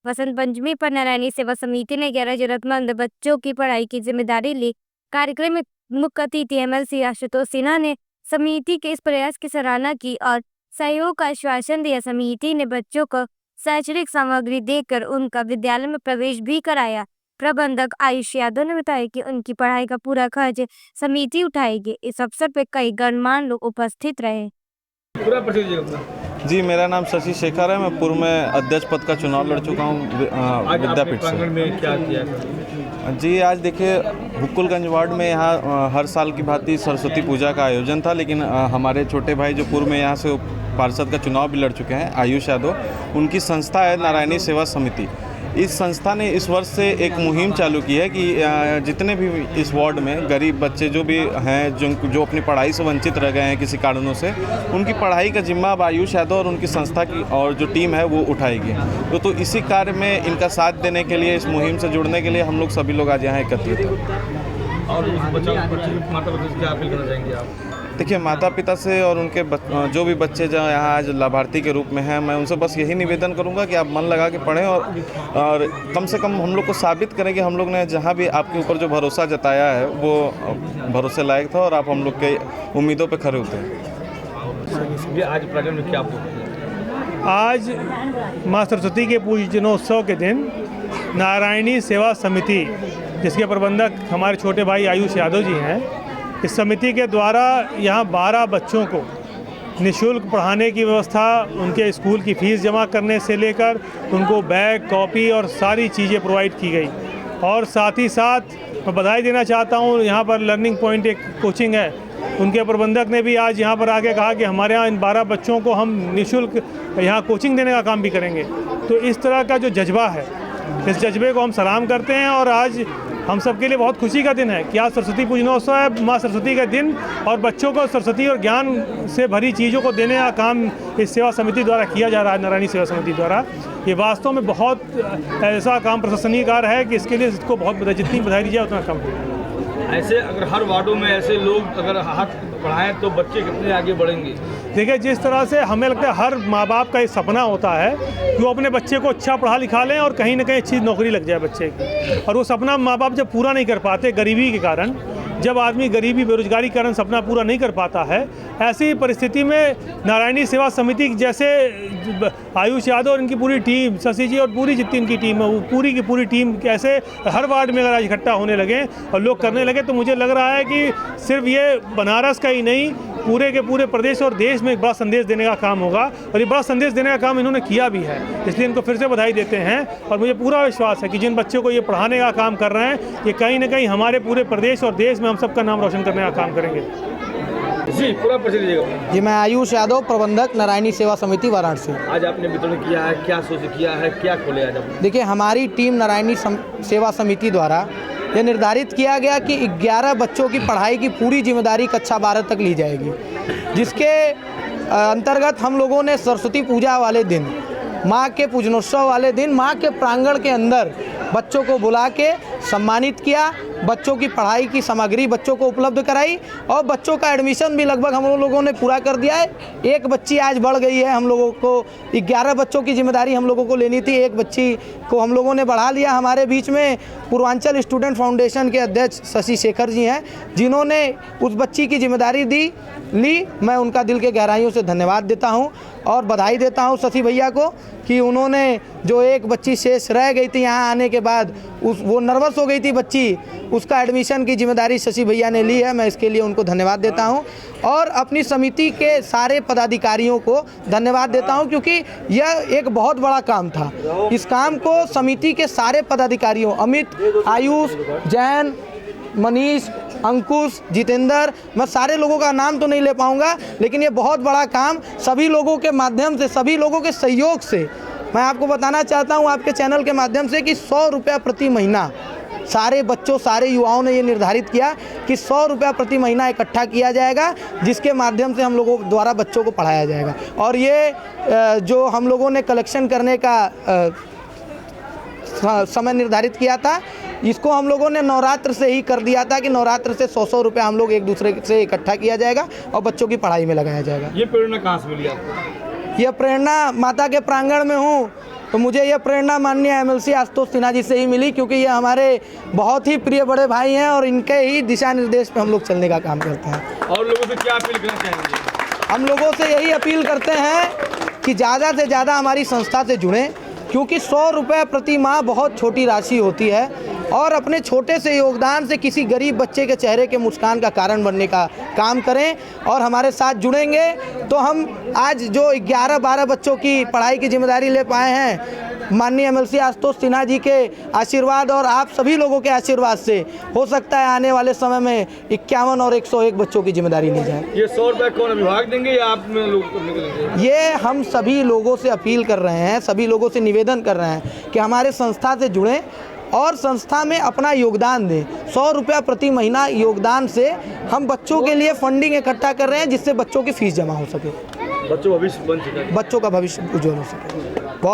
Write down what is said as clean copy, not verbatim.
वसंत पंचमी पर नारायणी सेवा समिति ने 11 जरूरतमंद बच्चों की पढ़ाई की जिम्मेदारी ली। कार्यक्रम में मुख्य अतिथि MLC आशुतोष सिन्हा ने समिति के इस प्रयास की सराहना की और सहयोग का आश्वासन दिया। समिति ने बच्चों को शैक्षणिक सामग्री देकर उनका विद्यालय में प्रवेश भी कराया। प्रबंधक आयुष यादव ने बताया कि उनकी पढ़ाई का पूरा खर्च समिति उठाएगी। इस अवसर पर कई गणमान्य लोग उपस्थित रहे। पूरा परिचय जी, मेरा नाम शशि शेखर है। मैं पूर्व में अध्यक्ष पद का चुनाव लड़ चुका हूँ विद्यापीठ से। में क्या किया जी, आज देखिए हुक्कुलगंज वार्ड में यहाँ हर साल की भांति सरस्वती पूजा का आयोजन था, लेकिन हमारे छोटे भाई जो पूर्व में यहाँ से पार्षद का चुनाव भी लड़ चुके हैं, आयुष यादव, उनकी संस्था है नारायणी सेवा समिति। इस संस्था ने इस वर्ष से एक मुहिम चालू की है कि जितने भी इस वार्ड में गरीब बच्चे जो भी हैं जो अपनी पढ़ाई से वंचित रह गए हैं किसी कारणों से, उनकी पढ़ाई का जिम्मा अब आयुष यादव और उनकी संस्था की और जो टीम है वो उठाएगी। तो इसी कार्य में इनका साथ देने के लिए, इस मुहिम से जुड़ने के लिए हम लोग सभी लोग आज यहाँ एकत्रित हैं। और माता पिता से क्या अपील करना चाहेंगे आप? देखिए, माता पिता से और उनके जो भी बच्चे जो यहाँ आज लाभार्थी के रूप में हैं, मैं उनसे बस यही निवेदन करूँगा कि आप मन लगा के पढ़ें और कम से कम हम लोग को साबित करें कि हम लोग ने जहाँ भी आपके ऊपर जो भरोसा जताया है वो भरोसे लायक था और आप हम लोग के उम्मीदों पे खरे उतरे। आज प्रोग्राम में क्या आज माँ सरस्वती के पूजनोत्सव के दिन नारायणी सेवा समिति, जिसके प्रबंधक हमारे छोटे भाई आयुष यादव जी हैं, इस समिति के द्वारा यहाँ 12 बच्चों को निःशुल्क पढ़ाने की व्यवस्था, उनके स्कूल की फ़ीस जमा करने से लेकर उनको बैग, कॉपी और सारी चीज़ें प्रोवाइड की गई। और साथ ही साथ मैं बधाई देना चाहता हूँ, यहाँ पर लर्निंग पॉइंट एक कोचिंग है, उनके प्रबंधक ने भी आज यहाँ पर आके कहा कि हमारे यहाँ इन 12 बच्चों को हम निःशुल्क यहाँ कोचिंग देने का काम भी करेंगे। तो इस तरह का जो जज्बा है, इस जज्बे को हम सलाम करते हैं। और आज हम सबके लिए बहुत खुशी का दिन है कि आज सरस्वती पूजनोत्सव है, माँ सरस्वती का दिन, और बच्चों को सरस्वती और ज्ञान से भरी चीज़ों को देने का काम इस सेवा समिति द्वारा किया जा रहा है, नारायणी सेवा समिति द्वारा। ये वास्तव में बहुत ऐसा काम प्रशंसनीय कार्य है कि इसके लिए इसको बहुत जितनी बधाई दी जाए उतना कम है। ऐसे अगर हर वार्डों में ऐसे लोग अगर हाथ पढ़ाएं तो बच्चे कितने आगे बढ़ेंगे? देखिए, जिस तरह से हमें लगता है हर माँ बाप का एक सपना होता है कि वो अपने बच्चे को अच्छा पढ़ा लिखा लें और कहीं ना कहीं अच्छी नौकरी लग जाए बच्चे की, और वो सपना माँ बाप जब पूरा नहीं कर पाते गरीबी के कारण, जब आदमी गरीबी बेरोजगारी के कारण सपना पूरा नहीं कर पाता है, ऐसी परिस्थिति में नारायणी सेवा समिति जैसे आयुष यादव और इनकी पूरी टीम, शशि जी और पूरी जितनी इनकी टीम है, वो पूरी की पूरी टीम ऐसे हर वार्ड में अगर इकट्ठा होने लगे और लोग करने लगे, तो मुझे लग रहा है कि सिर्फ ये बनारस का ही नहीं, पूरे के पूरे प्रदेश और देश में एक बड़ा संदेश देने का काम होगा। और ये बड़ा संदेश देने का काम इन्होंने किया भी है, इसलिए इनको फिर से बधाई देते हैं। और मुझे पूरा विश्वास है कि जिन बच्चों को ये पढ़ाने का काम कर रहे हैं, ये कहीं ना कहीं हमारे पूरे प्रदेश और देश में हम सबका नाम रोशन करने का काम करेंगे। जी, पूरा परिचय दीजिएगा। जी, मैं आयुष यादव, प्रबंधक नारायणी सेवा समिति वाराणसी। आज आपने वितरण किया है, क्या सोच किया है, क्या खोले आज? देखिए, हमारी टीम नारायणी सेवा समिति द्वारा यह निर्धारित किया गया कि 11 बच्चों की पढ़ाई की पूरी जिम्मेदारी कक्षा 12 तक ली जाएगी, जिसके अंतर्गत हम लोगों ने सरस्वती पूजा वाले दिन, माँ के पूजनोत्सव वाले दिन, माँ के प्रांगण के अंदर बच्चों को बुला के सम्मानित किया, बच्चों की पढ़ाई की सामग्री बच्चों को उपलब्ध कराई और बच्चों का एडमिशन भी लगभग हम लोगों ने पूरा कर दिया है। एक बच्ची आज बढ़ गई है, हम लोगों को 11 बच्चों की जिम्मेदारी हम लोगों को लेनी थी, एक बच्ची को हम लोगों ने बढ़ा लिया। हमारे बीच में पूर्वांचल स्टूडेंट फाउंडेशन के अध्यक्ष शशि शेखर जी हैं, जिन्होंने उस बच्ची की जिम्मेदारी ली। मैं उनका दिल के गहराइयों से धन्यवाद देता हूं और बधाई देता हूं शशि भैया को कि उन्होंने जो एक बच्ची शेष रह गई थी यहाँ आने के बाद, वो नर्वस हो गई थी बच्ची, उसका एडमिशन की जिम्मेदारी शशि भैया ने ली है। मैं इसके लिए उनको धन्यवाद देता हूं और अपनी समिति के सारे पदाधिकारियों को धन्यवाद देता हूं, क्योंकि यह एक बहुत बड़ा काम था। इस काम को समिति के सारे पदाधिकारियों, अमित, आयुष, जैन, मनीष, अंकुश, जितेंद्र, मैं सारे लोगों का नाम तो नहीं ले पाऊंगा, लेकिन ये बहुत बड़ा काम सभी लोगों के माध्यम से, सभी लोगों के सहयोग से, मैं आपको बताना चाहता हूं आपके चैनल के माध्यम से कि 100 रुपया प्रति महीना सारे बच्चों, सारे युवाओं ने ये निर्धारित किया कि 100 रुपया प्रति महीना इकट्ठा किया जाएगा, जिसके माध्यम से हम लोगों द्वारा बच्चों को पढ़ाया जाएगा। और ये जो हम लोगों ने कलेक्शन करने का समय निर्धारित किया था, इसको हम लोगों ने नवरात्र से ही कर दिया था कि नवरात्र से 100 रुपये हम लोग एक दूसरे से इकट्ठा किया जाएगा और बच्चों की पढ़ाई में लगाया जाएगा। ये प्रेरणा कहाँ से मिली आपको? यह प्रेरणा माता के प्रांगण में हूँ तो मुझे यह प्रेरणा माननीय एमएलसी आशुतोष सिन्हा जी से ही मिली, क्योंकि ये हमारे बहुत ही प्रिय बड़े भाई हैं और इनके ही दिशा निर्देश पे हम लोग चलने का काम करते हैं। और लोगों से क्या अपील करना चाहेंगे? हम लोगों से यही अपील करते हैं कि ज़्यादा से ज़्यादा हमारी संस्था से जुड़ें, क्योंकि 100 रुपये प्रति माह बहुत छोटी राशि होती है और अपने छोटे से योगदान से किसी गरीब बच्चे के चेहरे के मुस्कान का कारण बनने का काम करें और हमारे साथ जुड़ेंगे तो हम आज जो 11-12 बच्चों की पढ़ाई की जिम्मेदारी ले पाए हैं, माननीय एमएलसी आशुतोष सिन्हा जी के आशीर्वाद और आप सभी लोगों के आशीर्वाद से हो सकता है आने वाले समय में 51 और 101 बच्चों की जिम्मेदारी ली जाए। ये 100 रुपये कौन विभाग देंगे या आप में लोग निकलेंगे? ये हम सभी लोगों से अपील कर रहे हैं, सभी लोगों से निवेदन कर रहे हैं कि हमारे संस्था से जुड़ें और संस्था में अपना योगदान दें। 100 रुपया प्रति महीना योगदान से हम बच्चों के लिए फंडिंग इकट्ठा कर रहे हैं जिससे बच्चों की फीस जमा हो सके, बच्चों भविष्य बन सके, बच्चों का भविष्य उज्जवल हो सके। बहुत